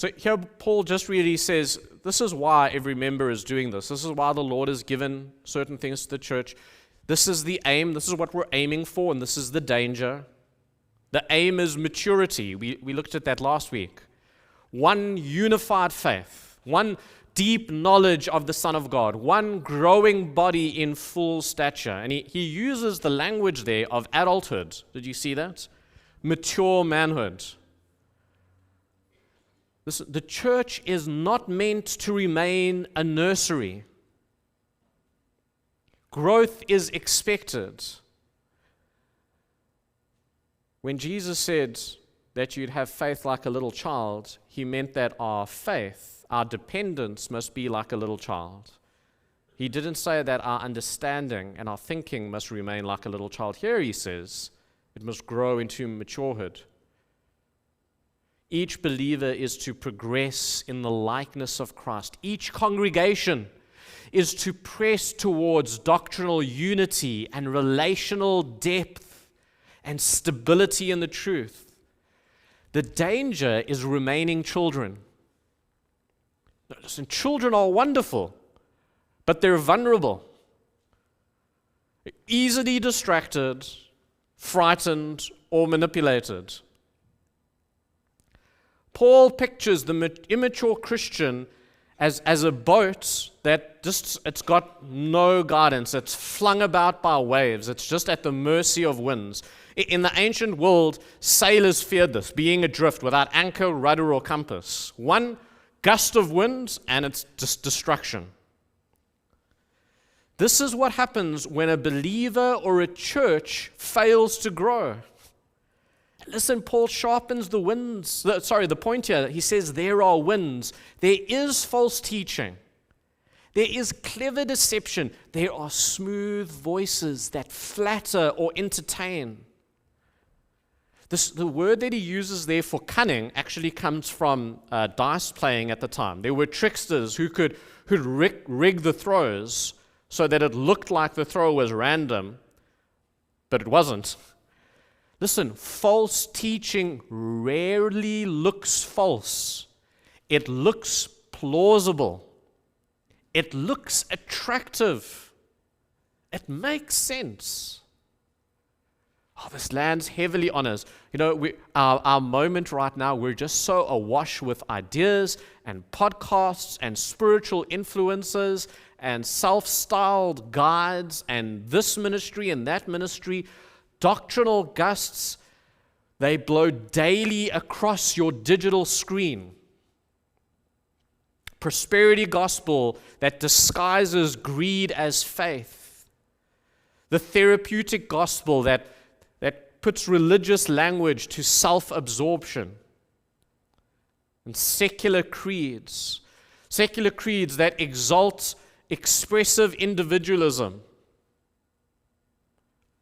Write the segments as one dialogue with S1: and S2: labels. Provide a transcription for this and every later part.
S1: So here Paul just really says, this is why every member is doing this. This is why the Lord has given certain things to the church. This is the aim. This is what we're aiming for, and this is the danger. The aim is maturity. We looked at that last week. One unified faith, one deep knowledge of the Son of God, one growing body in full stature. And he uses the language there of adulthood. Did you see that? Mature manhood. Listen, the church is not meant to remain a nursery. Growth is expected. When Jesus said that you'd have faith like a little child, he meant that our faith, our dependence must be like a little child. He didn't say that our understanding and our thinking must remain like a little child. Here he says it must grow into maturehood. Each believer is to progress in the likeness of Christ. Each congregation is to press towards doctrinal unity and relational depth and stability in the truth. The danger is remaining children. Listen, children are wonderful, but they're vulnerable, easily distracted, frightened, or manipulated. Paul pictures the immature Christian as a boat that it's got no guidance. It's flung about by waves. It's just at the mercy of winds. In the ancient world, sailors feared this, being adrift without anchor, rudder, or compass. One gust of wind, and it's just destruction. This is what happens when a believer or a church fails to grow. Listen, Paul sharpens the point here. He says there are winds. There is false teaching. There is clever deception. There are smooth voices that flatter or entertain. The word that he uses there for cunning actually comes from dice playing at the time. There were tricksters who could rig the throws so that it looked like the throw was random, but it wasn't. Listen, false teaching rarely looks false. It looks plausible. It looks attractive. It makes sense. Oh, this lands heavily on us. You know, our moment right now, we're just so awash with ideas and podcasts and spiritual influencers and self-styled guides and this ministry and that ministry. Doctrinal gusts, they blow daily across your digital screen. Prosperity gospel that disguises greed as faith. The therapeutic gospel that puts religious language to self-absorption. And secular creeds that exalt expressive individualism.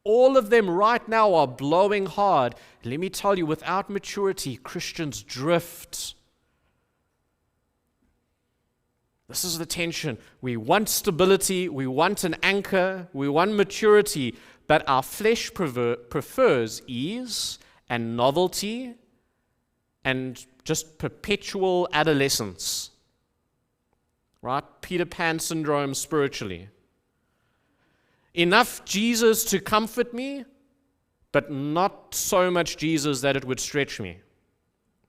S1: All of them right now are blowing hard. Let me tell you, without maturity, Christians drift. This is the tension. We want stability, we want an anchor, we want maturity, but our flesh prefers ease and novelty and just perpetual adolescence. Right? Peter Pan syndrome spiritually. Enough Jesus to comfort me, but not so much Jesus that it would stretch me.